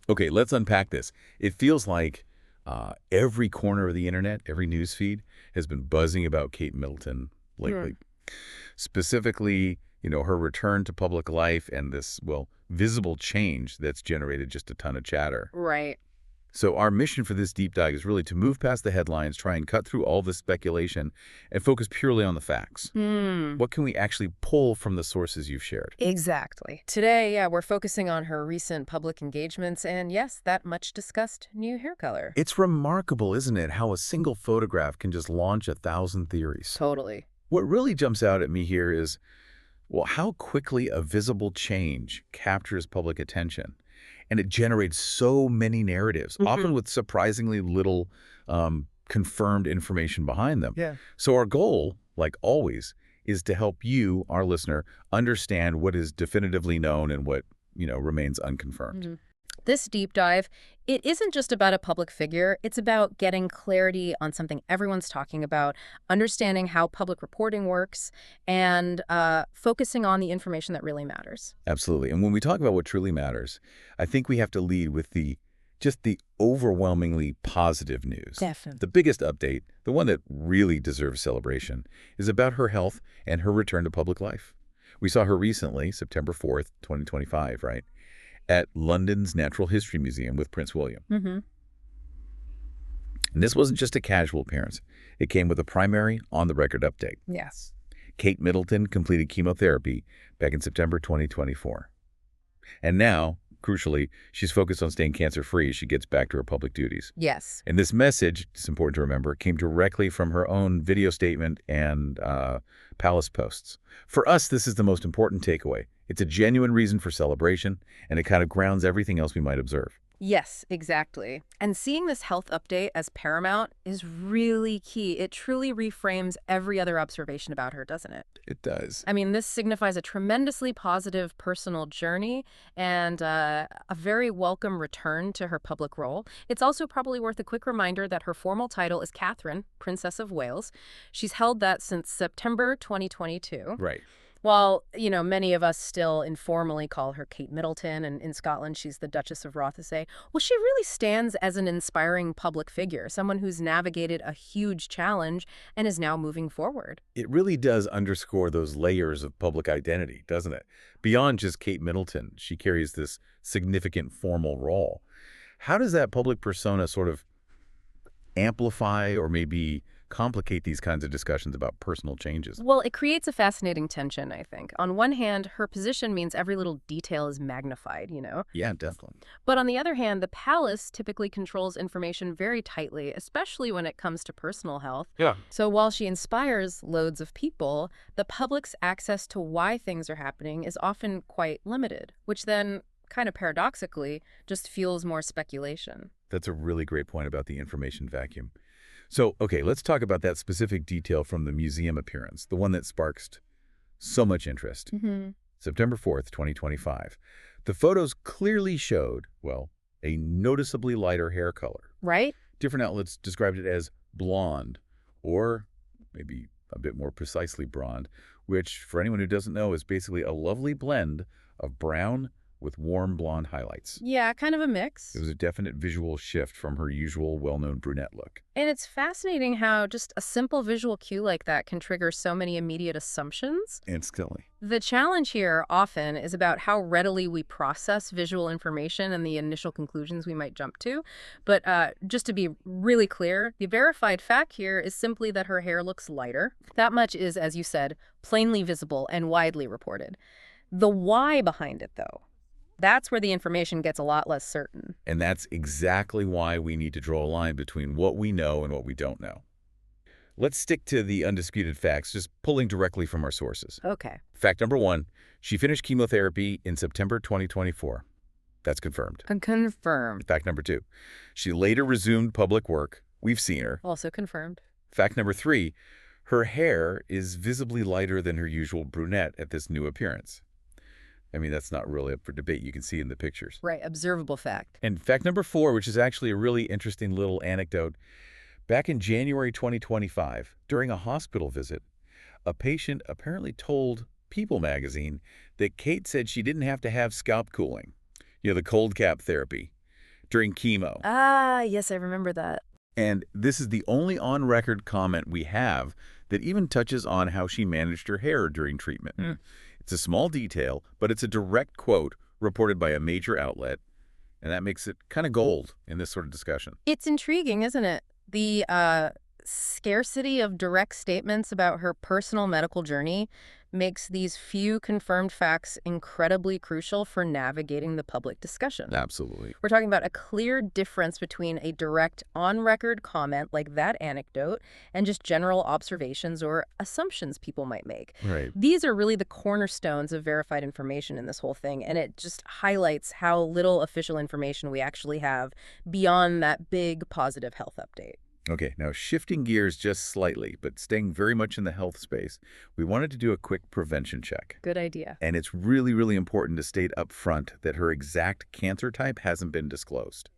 Okay, let's unpack this. It feels like every corner of the internet, every news feed has been buzzing about Kate Middleton Hmm. lately. Specifically, her return to public life and this, well, visible change that's generated just a ton of chatter. Right. So our mission for this deep dive is really to move past the headlines, try and cut through all this speculation, and focus purely on the facts. Hmm. What can we actually pull from the sources you've shared? Exactly. Today, yeah, we're focusing on her recent public engagements and, yes, that much discussed new hair color. It's remarkable, isn't it, how a single photograph can just launch 1,000 theories. Totally. What really jumps out at me here is, well, how quickly a visible change captures public attention. And it generates so many narratives, Hmm. often with surprisingly little confirmed information behind them. Yeah. So our goal, like always, is to help you, our listener, understand what is definitively known and what, remains unconfirmed. This deep dive, it isn't just about a public figure. It's about getting clarity on something everyone's talking about, understanding how public reporting works, and focusing on the information that really matters. Absolutely. And when we talk about what truly matters, I think we have to lead with the overwhelmingly positive news. Definitely. The biggest update, the one that really deserves celebration, is about her health and her return to public life. We saw her recently, September 4th, 2025, right, at London's Natural History Museum with Prince William. Hmm. And this wasn't just a casual appearance. It came with a primary, on-the-record update. Yes. Kate Middleton completed chemotherapy back in September 2024. And now, crucially, she's focused on staying cancer-free as she gets back to her public duties. Yes. And this message, it's important to remember, came directly from her own video statement and palace posts. For us, this is the most important takeaway. It's a genuine reason for celebration, and it kind of grounds everything else we might observe. Yes, exactly. And seeing this health update as paramount is really key. It truly reframes every other observation about her, doesn't it? It does. I mean, this signifies a tremendously positive personal journey and a very welcome return to her public role. It's also probably worth a quick reminder that her formal title is Catherine, Princess of Wales. She's held that since September 2022. Right. While, many of us still informally call her Kate Middleton, and in Scotland she's the Duchess of Rothesay, well, she really stands as an inspiring public figure, someone who's navigated a huge challenge and is now moving forward. It really does underscore those layers of public identity, doesn't it? Beyond just Kate Middleton, she carries this significant formal role. How does that public persona sort of amplify or maybe complicate these kinds of discussions about personal changes? Well, it creates a fascinating tension, I think. On one hand, her position means every little detail is magnified. Yeah, definitely. But on the other hand, the palace typically controls information very tightly, especially when it comes to personal health. Yeah. So while she inspires loads of people, the public's access to why things are happening is often quite limited, which then, kind of paradoxically, just fuels more speculation. That's a really great point about the information vacuum. So, okay, let's talk about that specific detail from the museum appearance, the one that sparked so much interest. Hmm. September 4th, 2025. The photos clearly showed, well, a noticeably lighter hair color. Right? Different outlets described it as blonde, or maybe a bit more precisely blonde, which, for anyone who doesn't know, is basically a lovely blend of brown with warm blonde highlights. Yeah, kind of a mix. It was a definite visual shift from her usual well-known brunette look. And it's fascinating how just a simple visual cue like that can trigger so many immediate assumptions. Instantly. The challenge here often is about how readily we process visual information and the initial conclusions we might jump to. But just to be really clear, the verified fact here is simply that her hair looks lighter. That much is, as you said, plainly visible and widely reported. The why behind it, though, that's where the information gets a lot less certain. And that's exactly why we need to draw a line between what we know and what we don't know. Let's stick to the undisputed facts, just pulling directly from our sources. Okay. Fact number one, she finished chemotherapy in September 2024. That's confirmed. Confirmed. Fact number two, she later resumed public work. We've seen her. Also confirmed. Fact number three, her hair is visibly lighter than her usual brunette at this new appearance. I mean, that's not really up for debate. You can see in the pictures. Right, observable fact. And fact number four, which is actually a really interesting little anecdote, back in January 2025, during a hospital visit, a patient apparently told People magazine that Kate said she didn't have to have scalp cooling, the cold cap therapy. during chemo. Ah, yes, I remember that. And this is the only on-record comment we have that even touches on how she managed her hair during treatment. It's a small detail, but it's a direct quote reported by a major outlet, and that makes it kind of gold in this sort of discussion. It's intriguing, isn't it? The scarcity of direct statements about her personal medical journey makes these few confirmed facts incredibly crucial for navigating the public discussion. Absolutely. We're talking about a clear difference between a direct on-record comment like that anecdote and just general observations or assumptions people might make. Right. These are really the cornerstones of verified information in this whole thing, and it just highlights how little official information we actually have beyond that big positive health update. Okay, now shifting gears just slightly, but staying very much in the health space, we wanted to do a quick prevention check. Good idea. And it's really, really important to state up front that her exact cancer type hasn't been disclosed.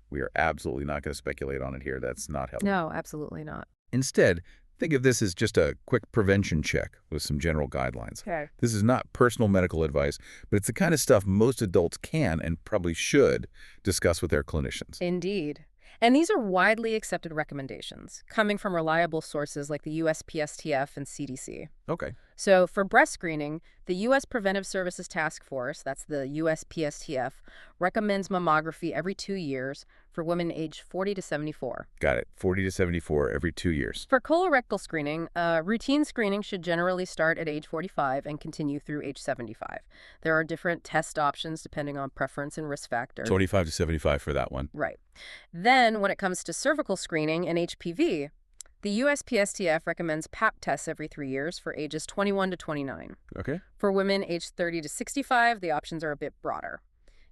We are absolutely not going to speculate on it here. That's not helpful. No, absolutely not. Instead, think of this as just a quick prevention check with some general guidelines. Okay. This is not personal medical advice, but it's the kind of stuff most adults can and probably should discuss with their clinicians. Indeed. And these are widely accepted recommendations, coming from reliable sources like the USPSTF and CDC. Okay. So for breast screening, the U.S. Preventive Services Task Force, that's the USPSTF, recommends mammography every 2 years for women aged 40 to 74. Got it. 40 to 74 every 2 years. For colorectal screening, routine screening should generally start at age 45 and continue through age 75. There are different test options depending on preference and risk factor. 25 to 75 for that one. Right. Then when it comes to cervical screening and HPV, the USPSTF recommends Pap tests every 3 years for ages 21 to 29. Okay. For women aged 30 to 65, the options are a bit broader.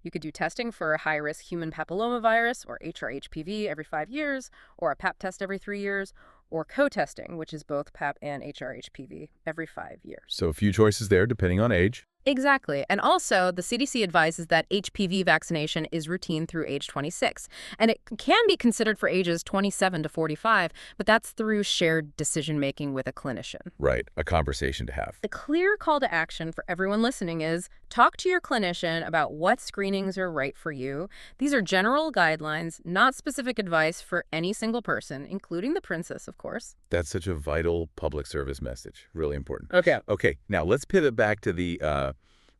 You could do testing for high-risk human papillomavirus, or HRHPV, every 5 years, or a Pap test every 3 years, or co-testing, which is both Pap and HRHPV, every 5 years. So a few choices there depending on age. Exactly. And also, the CDC advises that HPV vaccination is routine through age 26. And it can be considered for ages 27 to 45, but that's through shared decision-making with a clinician. Right. A conversation to have. The clear call to action for everyone listening is talk to your clinician about what screenings are right for you. These are general guidelines, not specific advice for any single person, including the princess, of course. That's such a vital public service message. Really important. Okay. Okay. Now let's pivot back to the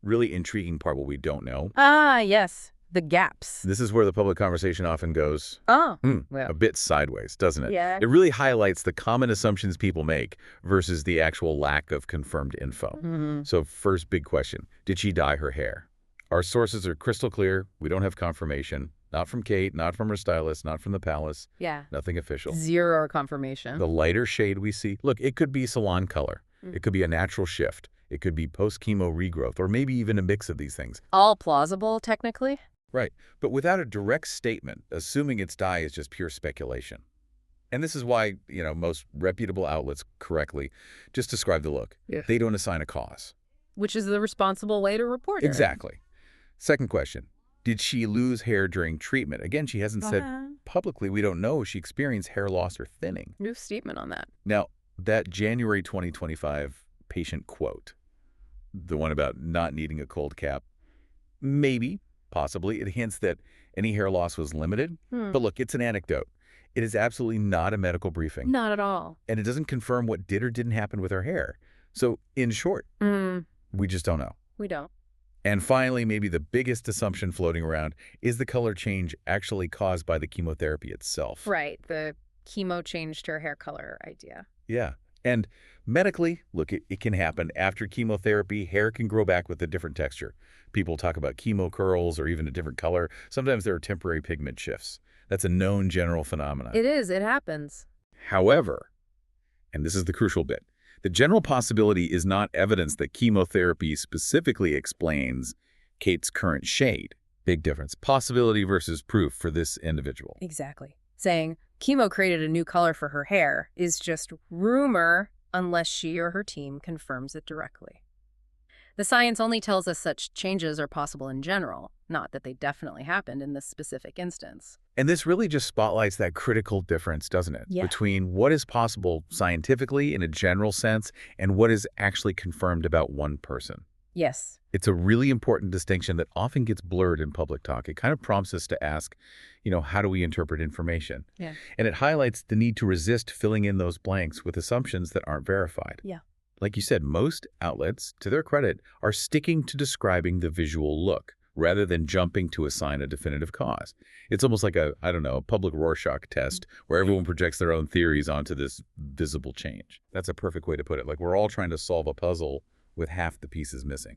really intriguing part, what we don't know. Ah, yes. The gaps. This is where the public conversation often goes Oh, a bit sideways, doesn't it? Yeah. It really highlights the common assumptions people make versus the actual lack of confirmed info. So first big question, did she dye her hair? Our sources are crystal clear. We don't have confirmation. Not from Kate, not from her stylist, not from the palace. Yeah. Nothing official. Zero confirmation. The lighter shade we see, look, it could be salon color. It could be a natural shift. It could be post-chemo regrowth, or maybe even a mix of these things. All plausible, technically? Right, but without a direct statement, assuming it's dye is just pure speculation. And this is why, most reputable outlets correctly just describe the look. Yeah. They don't assign a cause. Which is the responsible way to report it. Exactly. Second question, did she lose hair during treatment? Again, she hasn't said publicly. We don't know if she experienced hair loss or thinning. No statement on that. Now, that January 2025 patient quote, the one about not needing a cold cap, maybe, possibly, it hints that any hair loss was limited. But look, it's an anecdote. It is absolutely not a medical briefing. Not at all. And it doesn't confirm what did or didn't happen with her hair. So, in short, we just don't know. We don't. And finally, maybe the biggest assumption floating around is the color change actually caused by the chemotherapy itself. Right. The chemo changed her hair color idea. Yeah. And medically, look, it can happen. After chemotherapy, hair can grow back with a different texture. People talk about chemo curls or even a different color. Sometimes there are temporary pigment shifts. That's a known general phenomenon. It is. It happens. However, and this is the crucial bit, the general possibility is not evidence that chemotherapy specifically explains Kate's current shade. Big difference. Possibility versus proof for this individual. Exactly. Saying chemo created a new color for her hair is just rumor unless she or her team confirms it directly. The science only tells us such changes are possible in general, not that they definitely happened in this specific instance. And this really just spotlights that critical difference, doesn't it? Yeah. Between what is possible scientifically in a general sense and what is actually confirmed about one person. Yes. It's a really important distinction that often gets blurred in public talk. It kind of prompts us to ask, how do we interpret information? Yeah. And it highlights the need to resist filling in those blanks with assumptions that aren't verified. Yeah. Like you said, most outlets, to their credit, are sticking to describing the visual look rather than jumping to assign a definitive cause. It's almost like a public Rorschach test where everyone projects their own theories onto this visible change. That's a perfect way to put it. Like we're all trying to solve a puzzle with half the pieces missing.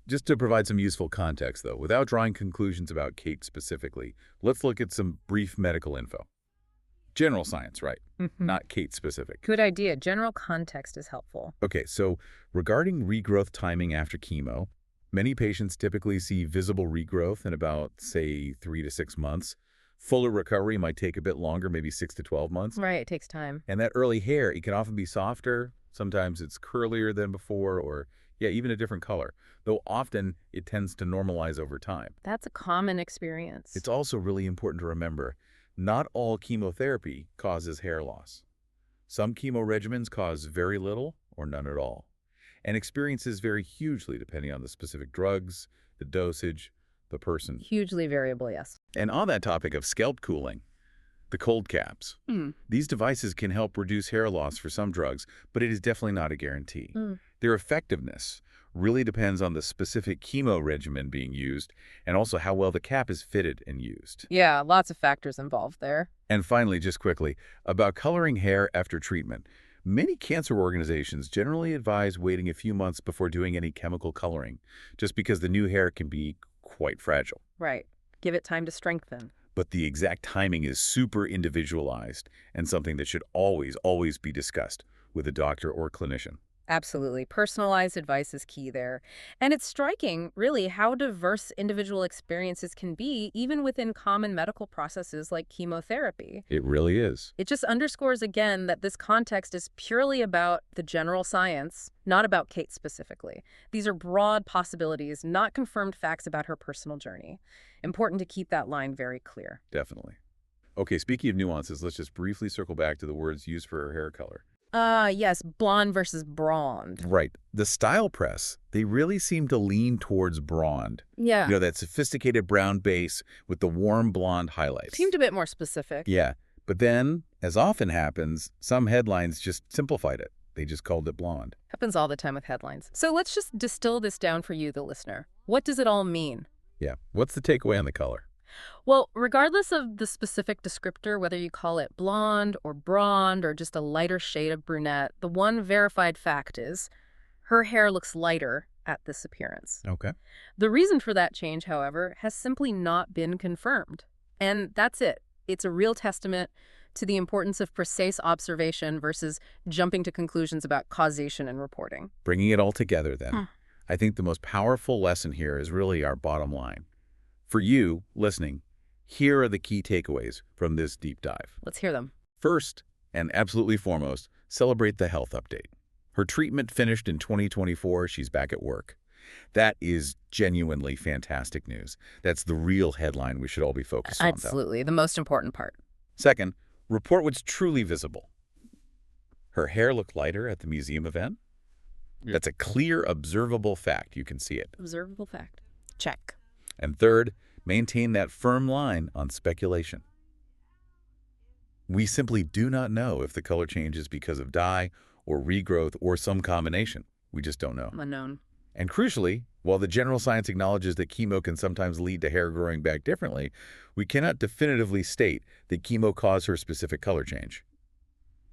Just to provide some useful context, though, without drawing conclusions about Kate specifically, let's look at some brief medical info. General science, right? Not Kate specific. Good idea. General context is helpful. Okay, so regarding regrowth timing after chemo, many patients typically see visible regrowth in about, say, 3 to 6 months. Fuller recovery might take a bit longer, maybe 6 to 12 months. Right, it takes time. And that early hair, it can often be softer. Sometimes it's curlier than before, or even a different color, though often it tends to normalize over time. That's a common experience. It's also really important to remember, not all chemotherapy causes hair loss. Some chemo regimens cause very little or none at all, and experiences vary hugely depending on the specific drugs, the dosage, the person. Hugely variable, yes. And on that topic of scalp cooling, the cold caps. These devices can help reduce hair loss for some drugs, but it is definitely not a guarantee. Their effectiveness really depends on the specific chemo regimen being used and also how well the cap is fitted and used. Yeah, lots of factors involved there. And finally, just quickly, about coloring hair after treatment. Many cancer organizations generally advise waiting a few months before doing any chemical coloring, just because the new hair can be quite fragile. Right. Give it time to strengthen. But the exact timing is super individualized and something that should always be discussed with a doctor or clinician. Absolutely. Personalized advice is key there. And it's striking, really, how diverse individual experiences can be, even within common medical processes like chemotherapy. It really is. It just underscores again that this context is purely about the general science, not about Kate specifically. These are broad possibilities, not confirmed facts about her personal journey. Important to keep that line very clear. Definitely. Okay, speaking of nuances, let's just briefly circle back to the words used for her hair color. Yes, blonde versus bronde. Right. The style press, they really seem to lean towards bronde. Yeah. That sophisticated brown base with the warm blonde highlights. Seemed a bit more specific. Yeah. But then, as often happens, some headlines just simplified it. They just called it blonde. Happens all the time with headlines. So let's just distill this down for you, the listener. What does it all mean? Yeah. What's the takeaway on the color? Well, regardless of the specific descriptor, whether you call it blonde or bronde or just a lighter shade of brunette, the one verified fact is her hair looks lighter at this appearance. Okay. The reason for that change, however, has simply not been confirmed. And that's it. It's a real testament to the importance of precise observation versus jumping to conclusions about causation and reporting. Bringing it all together, then. I think the most powerful lesson here is really our bottom line. For you, listening, here are the key takeaways from this deep dive. Let's hear them. First, and absolutely foremost, celebrate the health update. Her treatment finished in 2024. She's back at work. That is genuinely fantastic news. That's the real headline we should all be focused on, though. Absolutely. The most important part. Second, report what's truly visible. Her hair looked lighter at the museum event. That's a clear, observable fact. You can see it. Observable fact. Check. And third, maintain that firm line on speculation. We simply do not know if the color changes because of dye or regrowth or some combination. We just don't know. Unknown. And crucially, while the general science acknowledges that chemo can sometimes lead to hair growing back differently, we cannot definitively state that chemo caused her specific color change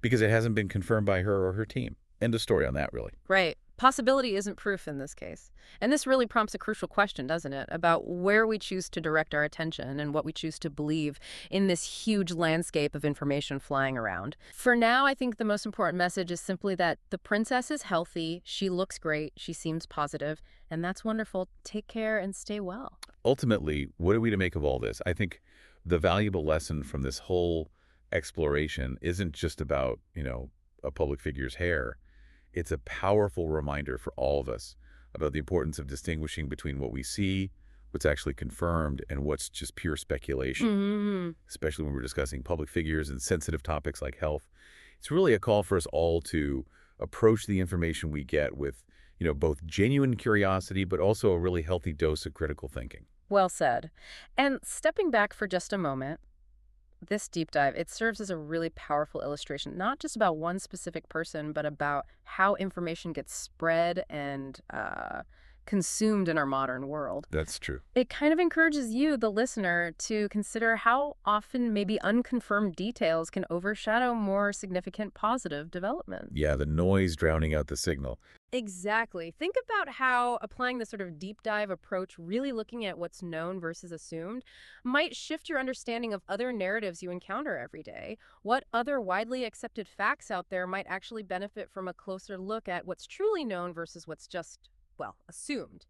because it hasn't been confirmed by her or her team. End of story on that, really. Right. Possibility isn't proof in this case. And this really prompts a crucial question, doesn't it, about where we choose to direct our attention and what we choose to believe in this huge landscape of information flying around. For now, I think the most important message is simply that the princess is healthy, she looks great, she seems positive, and that's wonderful. Take care and stay well. Ultimately, what are we to make of all this? I think the valuable lesson from this whole exploration isn't just about, a public figure's hair. It's a powerful reminder for all of us about the importance of distinguishing between what we see, what's actually confirmed, and what's just pure speculation, especially when we're discussing public figures and sensitive topics like health. It's really a call for us all to approach the information we get with, Both genuine curiosity, but also a really healthy dose of critical thinking. Well said. And stepping back for just a moment, this deep dive, it serves as a really powerful illustration, not just about one specific person, but about how information gets spread and consumed in our modern world. That's true. It kind of encourages you, the listener, to consider how often maybe unconfirmed details can overshadow more significant positive development. Yeah, the noise drowning out the signal. Exactly. Think about how applying this sort of deep dive approach, really looking at what's known versus assumed, might shift your understanding of other narratives you encounter every day. What other widely accepted facts out there might actually benefit from a closer look at what's truly known versus what's just, well, assumed.